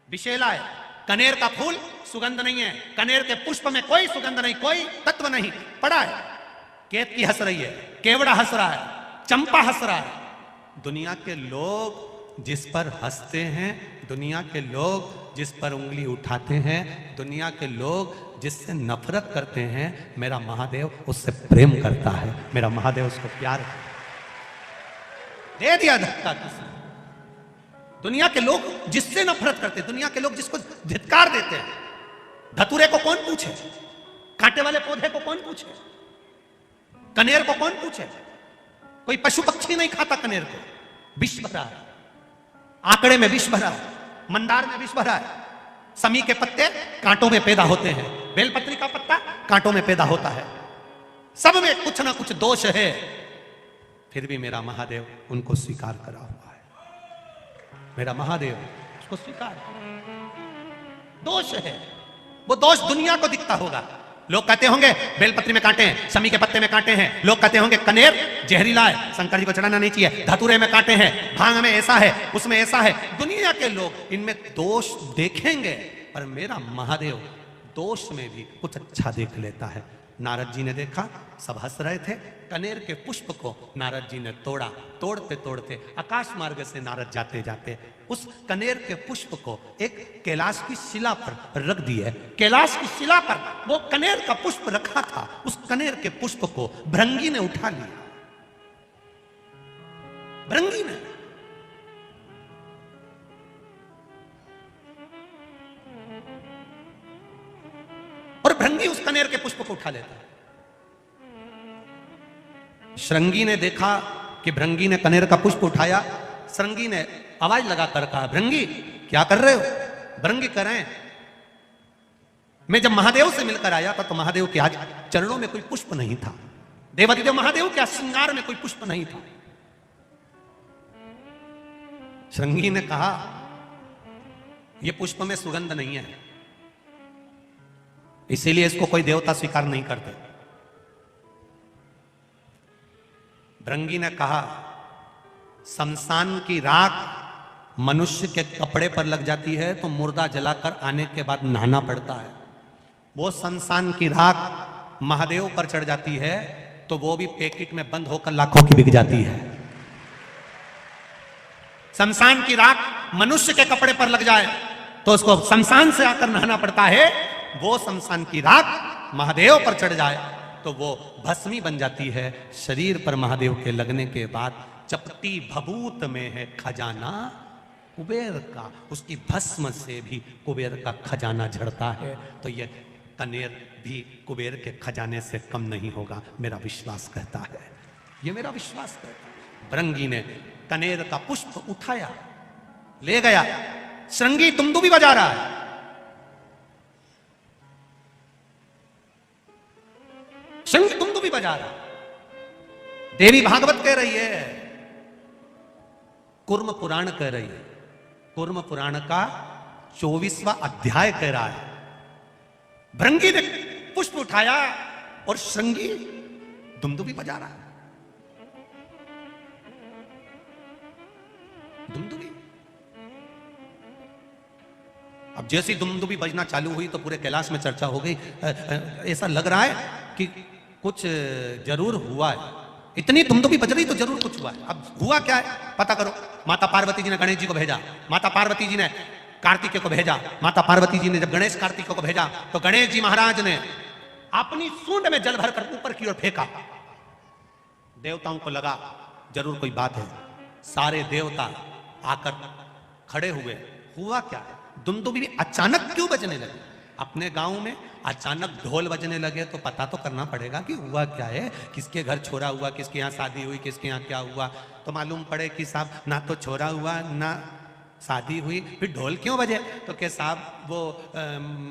विशेला है। कनेर का फूल सुगंध नहीं है, कनेर के पुष्प में कोई सुगंध नहीं, कोई तत्व नहीं। पड़ा है, केतकी हंस रही है, केवड़ा हंस रहा है, चंपा हंस रहा है। दुनिया के लोग जिस पर हंसते हैं, दुनिया के लोग जिस पर उंगली उठाते हैं, दुनिया के लोग जिससे नफरत करते हैं, मेरा महादेव उससे प्रेम करता है, मेरा महादेव उसको प्यार दे दिया धक्का किसी। दुनिया के लोग जिससे नफरत करते हैं, दुनिया के लोग जिसको धिक्कार देते हैं, धतूरे को कौन पूछे, कांटे वाले पौधे को कौन पूछे, कनेर को कौन पूछे। कोई पशु पक्षी नहीं खाता कनेर को। विष भरा है, आंकड़े में विष भरा है, मंदार में विष भरा है। समी के पत्ते कांटों में पैदा होते हैं, बेलपत्री का पत्ता कांटों में पैदा होता है। सब में कुछ ना कुछ दोष है, फिर भी मेरा महादेव उनको स्वीकार करा हुआ है। मेरा महादेव उसको स्वीकार, दोष है, वो दोष दुनिया को दिखता होगा। लोग कहते होंगे बेलपत्री में कांटे हैं, समी के पत्ते में कांटे हैं। लोग कहते होंगे कनेर जहरीला है, शंकर जी को चढ़ाना नहीं चाहिए, धतूरे में कांटे हैं, भांग में ऐसा है, उसमें ऐसा है। दुनिया के लोग इनमें दोष देखेंगे, पर मेरा महादेव दोष में भी कुछ अच्छा देख लेता है। नारद जी ने देखा, सब हंस रहे थे। कनेर के पुष्प को नारद जी ने तोड़ा। तोड़ते तोड़ते आकाश मार्ग से नारद जाते जाते उस कनेर के पुष्प को एक कैलाश की शिला पर रख दिए। कैलाश की शिला पर वो कनेर का पुष्प रखा था, उस कनेर के पुष्प को भृंगी ने उठा लिया। भृंगी ने, और भृंगी उस कनेर के पुष्प को उठा लेता है। श्रृंगी ने देखा कि भृंगी ने कनेर का पुष्प उठाया। श्रृंगी ने आवाज लगाकर कहा, भृंगी क्या कर रहे हो? भृंगी कह रहे हैं, मैं जब महादेव से मिलकर आया था तो महादेव के आज चरणों में कोई पुष्प नहीं था, देवादिदेव महादेव के श्रृंगार में कोई पुष्प नहीं था। श्रृंगी ने कहा, यह पुष्प में सुगंध नहीं है, इसीलिए इसको कोई देवता स्वीकार नहीं करते। भृंगी ने कहा, शमशान की राख मनुष्य के कपड़े पर लग जाती है तो मुर्दा जलाकर आने के बाद नहाना पड़ता है। वो शमशान की राख महादेव पर चढ़ जाती है तो वो भी पैकेट में बंद होकर लाखों की बिक जाती है। शमशान की राख मनुष्य के कपड़े पर लग जाए तो उसको शमशान से आकर नहाना पड़ता है। वो शमशान की राख महादेव पर चढ़ जाए तो वो भस्मी बन जाती है। शरीर पर महादेव के लगने के बाद चपटी भभूत में है खजाना कुबेर का, उसकी भस्म से भी कुबेर का खजाना झड़ता है। तो ये कनेर भी कुबेर के खजाने से कम नहीं होगा, मेरा विश्वास कहता है, ये मेरा विश्वास कहता है। भृंगी ने कनेर का पुष्प उठाया, ले गया। श्रृंगी तुमदुबी बजा रहा है। श्रृंगी तुमदुबी बजा रहा है। देवी भागवत कह रही है, कुर्म पुराण कह रही है, कुर्म पुराण का 24वां अध्याय कह रहा है। भृंगी ने पुष्प उठाया और श्रृंगी दुमदुबी बजा रहा है। दुमदुबी, अब जैसी दुमदुबी बजना चालू हुई तो पूरे कैलाश में चर्चा हो गई। ऐसा लग रहा है कि कुछ जरूर हुआ है, इतनी दुमदुबी बज रही तो जरूर कुछ हुआ है। अब हुआ क्या है पता करो। माता पार्वती जी ने गणेश जी को भेजा, माता पार्वती जी ने कार्तिकेय को भेजा। माता पार्वती जी ने जब गणेश कार्तिकेय को भेजा तो गणेश जी महाराज ने अपनी सूंड में जल भरकर ऊपर की ओर फेंका। देवताओं को लगा जरूर कोई बात है, सारे देवता आकर खड़े हुए। हुआ क्या है, दुमदुबी अचानक क्यों बजने लगी? अपने गांव में अचानक ढोल बजने लगे तो पता तो करना पड़ेगा कि हुआ क्या है, किसके घर छोरा हुआ, किसके यहाँ शादी हुई, किसके यहाँ क्या हुआ। तो मालूम पड़े कि साहब ना तो छोरा हुआ ना शादी हुई, फिर ढोल क्यों बजे? तो क्या साहब वो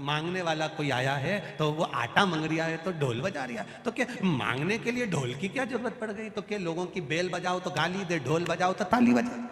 मांगने वाला कोई आया है तो वो आटा मांग रिया है तो ढोल बजा रिया। तो क्या मांगने के लिए ढोल की क्या जरूरत पड़ गई? तो क्या लोगों की बेल बजाओ तो गाली दे, ढोल बजाओ तो ताली बजाओ,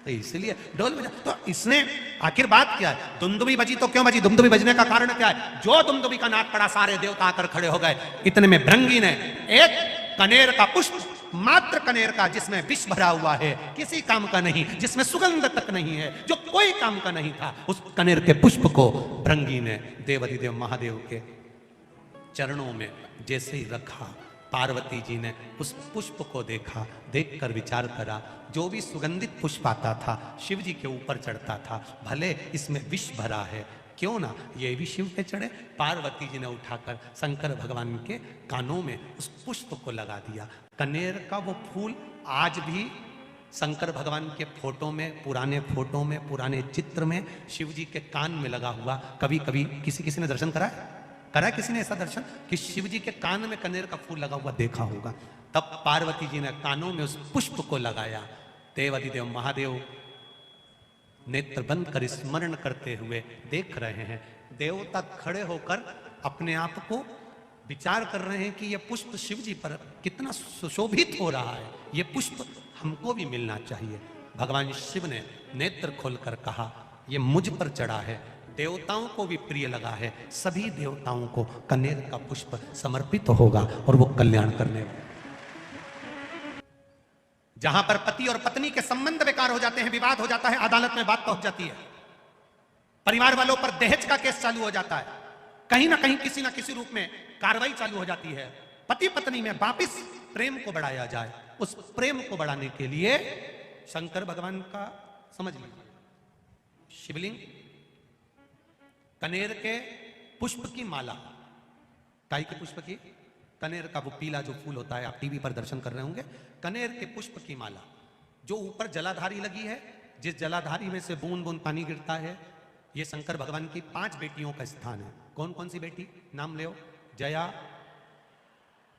तो इसलिए ढोल बजा। तो इसने आखिर बात क्या है, दुमदुबी बजी तो क्यों बजी? दुमदुबी बजने का कारण क्या है? जो दुमदुबी का नाद पड़ा सारे देवता आकर खड़े हो गए। इतने में भृंगी ने एक कनेर का पुष्प मात्र कनेर का जिसमें विष भरा हुआ है, किसी काम का नहीं, जिसमें सुगंध तक नहीं है, जो कोई काम का नहीं था, उस कनेर के पुष्प को भृंगी ने देवाधिदेव महादेव के चरणों में जैसे ही रखा, पार्वती जी ने उस पुष्प को देखा, देखकर विचार करा, जो भी सुगंधित पुष्प आता था शिव जी के ऊपर चढ़ता था, भले इसमें विष भरा है, क्यों ना ये भी शिव पे चढ़े। पार्वती जी ने उठाकर शंकर भगवान के कानों में उस पुष्प को लगा दिया। कनेर का वो फूल आज भी शंकर भगवान के फोटो में, पुराने फोटो में, पुराने चित्र में शिव जी के कान में लगा हुआ। कभी कभी किसी ने दर्शन करा है किसी ने ऐसा दर्शन कि शिव जी के कान में कनेर का फूल लगा हुआ देखा होगा। तब पार्वती जी ने कानों में उस पुष्प को लगाया। देवाधिदेव महादेव नेत्र बंद कर स्मरण करते हुए देख रहे हैं। देवता खड़े होकर अपने आप को विचार कर रहे हैं कि यह पुष्प शिव जी पर कितना सुशोभित हो रहा है, यह पुष्प हमको भी मिलना चाहिए। भगवान शिव ने नेत्र खोलकर कहा, यह मुझ पर चढ़ा है, देवताओं को भी प्रिय लगा है, सभी देवताओं को कनेर का पुष्प समर्पित होगा और वो कल्याण करने वाला। जहां पर पति और पत्नी के संबंध बेकार हो जाते हैं, विवाद हो जाता है, अदालत में बात पहुंच जाती है, परिवार वालों पर दहेज का केस चालू हो जाता है, कहीं ना कहीं किसी ना किसी रूप में कार्रवाई चालू हो जाती है, पति पत्नी में वापिस प्रेम को बढ़ाया जाए। उस प्रेम को बढ़ाने के लिए शंकर भगवान का समझ लीजिए, शिवलिंग, कनेर के पुष्प की माला, काई के पुष्प की, कनेर का वो पीला जो फूल होता है, आप टीवी पर दर्शन कर रहे होंगे, कनेर के पुष्प की माला, जो ऊपर जलाधारी लगी है, जिस जलाधारी में से बूंद बूंद पानी गिरता है, ये शंकर भगवान की 5 बेटियों का स्थान है। कौन कौन सी बेटी, नाम ले, जया,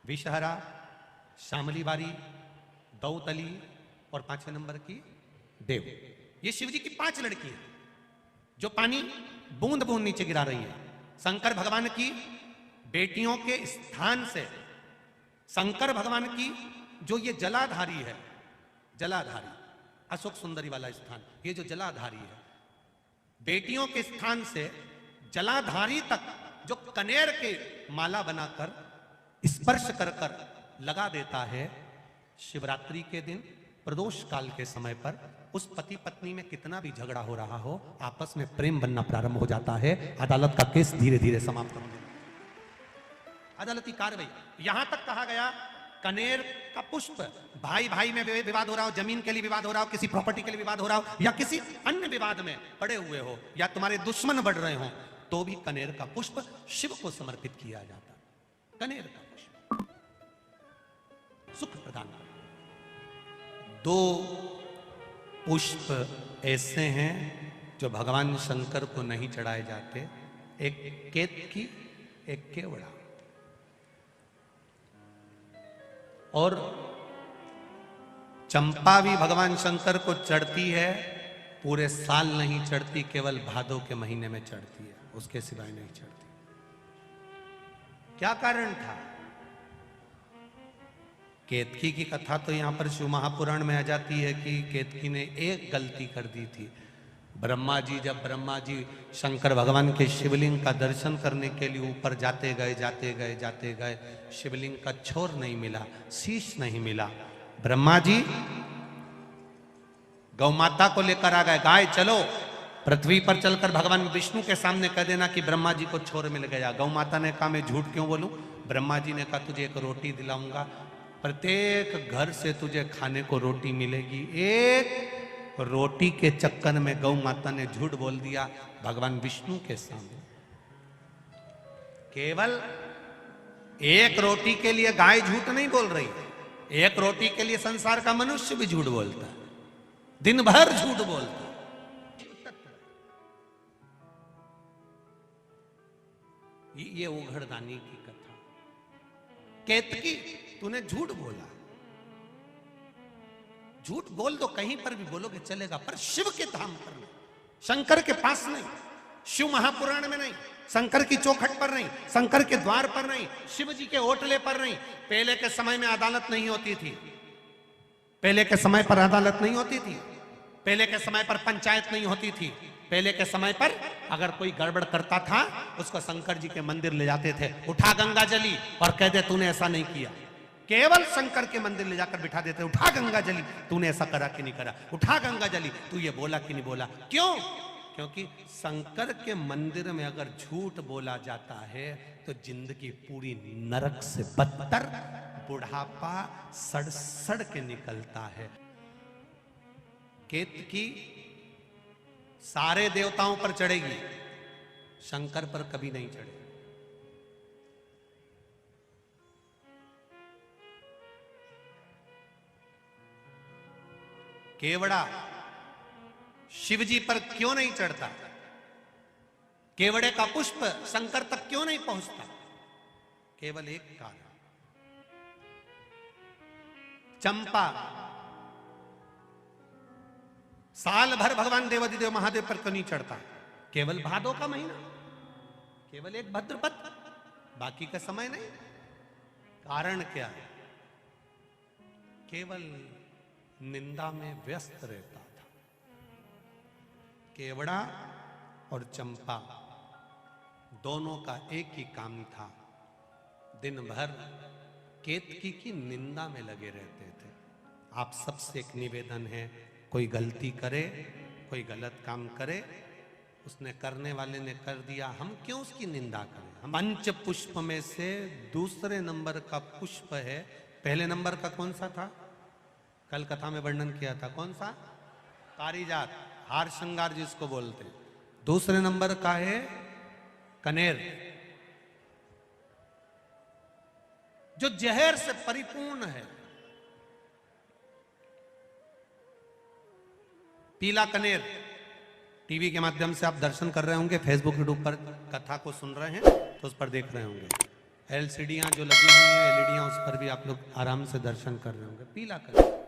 विषहरा, श्यामली बारी, दौतली और 5वें नंबर की देव। ये शिव जी की 5 लड़कियां जो पानी बूंद बूंद नीचे गिरा रही है। शंकर भगवान की बेटियों के स्थान से शंकर भगवान की जो ये जलाधारी है, जलाधारी अशोक सुंदरी वाला स्थान, ये जो जलाधारी है, बेटियों के स्थान से जलाधारी तक जो कनेर के माला बनाकर स्पर्श कर कर लगा देता है, शिवरात्रि के दिन प्रदोष काल के समय पर उस पति पत्नी में कितना भी झगड़ा हो रहा हो, आपस में प्रेम बनना प्रारंभ हो जाता है। अदालत का केस धीरे धीरे समाप्त होने, अदालती कार्रवाई। यहां तक कहा गया, कनेर का पुष्प, भाई भाई में विवाद हो रहा हो, जमीन के लिए विवाद हो रहा हो, किसी प्रॉपर्टी के लिए विवाद हो रहा हो, या किसी अन्य विवाद में पड़े हुए हो, या तुम्हारे दुश्मन बढ़ रहे हो, तो भी कनेर का पुष्प शिव को समर्पित किया जाता। कनेर का पुष्प सुख प्रदान। 2 पुष्प ऐसे हैं जो भगवान शंकर को नहीं चढ़ाए जाते, एक केतकी, एक केवड़ा। और चंपा भी भगवान शंकर को चढ़ती है, पूरे साल नहीं चढ़ती, केवल भादों के महीने में चढ़ती है, उसके सिवाय नहीं चढ़ती। क्या कारण था? केतकी की कथा तो यहां पर शिव महापुराण में आ जाती है कि केतकी ने एक गलती कर दी थी। जब ब्रह्मा जी शंकर भगवान के शिवलिंग का दर्शन करने के लिए ऊपर जाते गए, शिवलिंग का छोर नहीं मिला, शीश नहीं मिला। ब्रह्मा जी गौ माता को लेकर आ गए, गाय चलो पृथ्वी पर चलकर भगवान विष्णु के सामने कह देना कि ब्रह्मा जी को छोर मिल गया। गौ माता ने कहा, मैं झूठ क्यों बोलूं? ब्रह्मा जी ने कहा, तुझे एक रोटी दिलाऊंगा, प्रत्येक घर से तुझे खाने को रोटी मिलेगी। एक रोटी के चक्कर में गौ माता ने झूठ बोल दिया भगवान विष्णु के सामने। केवल एक रोटी के लिए गाय झूठ नहीं बोल रही, एक रोटी के लिए संसार का मनुष्य भी झूठ बोलता है, दिन भर झूठ बोलता है। ये उघड़दानी की कथा। केतकी, तूने झूठ बोला, झूठ बोल दो, कहीं पर भी बोलोगे चलेगा, पर शिव के धाम पर नहीं, शंकर के पास नहीं, शिव महापुराण में नहीं, शंकर की चौखट पर नहीं, शंकर के द्वार पर नहीं, शिव जी के ओटले पर नहीं। पहले के समय में अदालत नहीं होती थी, पहले के समय पर अदालत नहीं होती थी, पहले के समय पर पंचायत नहीं होती थी। पहले के समय पर अगर कोई गड़बड़ करता था, उसको शंकर जी के मंदिर ले जाते थे, उठा गंगा जली और कह दे तूने ऐसा नहीं किया, केवल शंकर के मंदिर ले जाकर बिठा देते, उठा गंगा जली, तूने ऐसा करा कि नहीं करा, उठा गंगा जली, तू ये बोला कि नहीं बोला। क्यों? क्योंकि शंकर के मंदिर में अगर झूठ बोला जाता है तो जिंदगी पूरी नरक से बदतर, बुढ़ापा सड़ सड़ के निकलता है। केतकी सारे देवताओं पर चढ़ेगी, शंकर पर कभी नहीं चढ़ेगी। केवड़ा शिवजी पर क्यों नहीं चढ़ता? केवड़े का पुष्प शंकर तक क्यों नहीं पहुंचता? केवल एक कारण, चंपा साल भर भगवान देवादिदेव महादेव पर क्यों नहीं चढ़ता? केवल भादो का महीना, केवल एक भद्रपद, बाकी का समय नहीं। कारण क्या है? केवल निंदा में व्यस्त रहता था। केवड़ा और चंपा दोनों का एक ही काम था, दिन भर केतकी की निंदा में लगे रहते थे। आप सबसे एक निवेदन है, कोई गलती करे, कोई गलत काम करे, उसने करने वाले ने कर दिया, हम क्यों उसकी निंदा करें? हम पंच पुष्प में से दूसरे नंबर का पुष्प है। पहले नंबर का कौन सा था? कल कथा में वर्णन किया था, कौन सा? पारिजात, हार श्रृंगार जिसको बोलते। दूसरे नंबर का है कनेर, जो जहर से परिपूर्ण है। पीला कनेर, टीवी के माध्यम से आप दर्शन कर रहे होंगे, फेसबुक यूट्यूब पर कथा को सुन रहे हैं तो उस पर देख रहे होंगे। एलसीडियां जो लगी हुई हैं, एलईडियां, उस पर भी आप लोग आराम से दर्शन कर रहे होंगे। पीला कनेर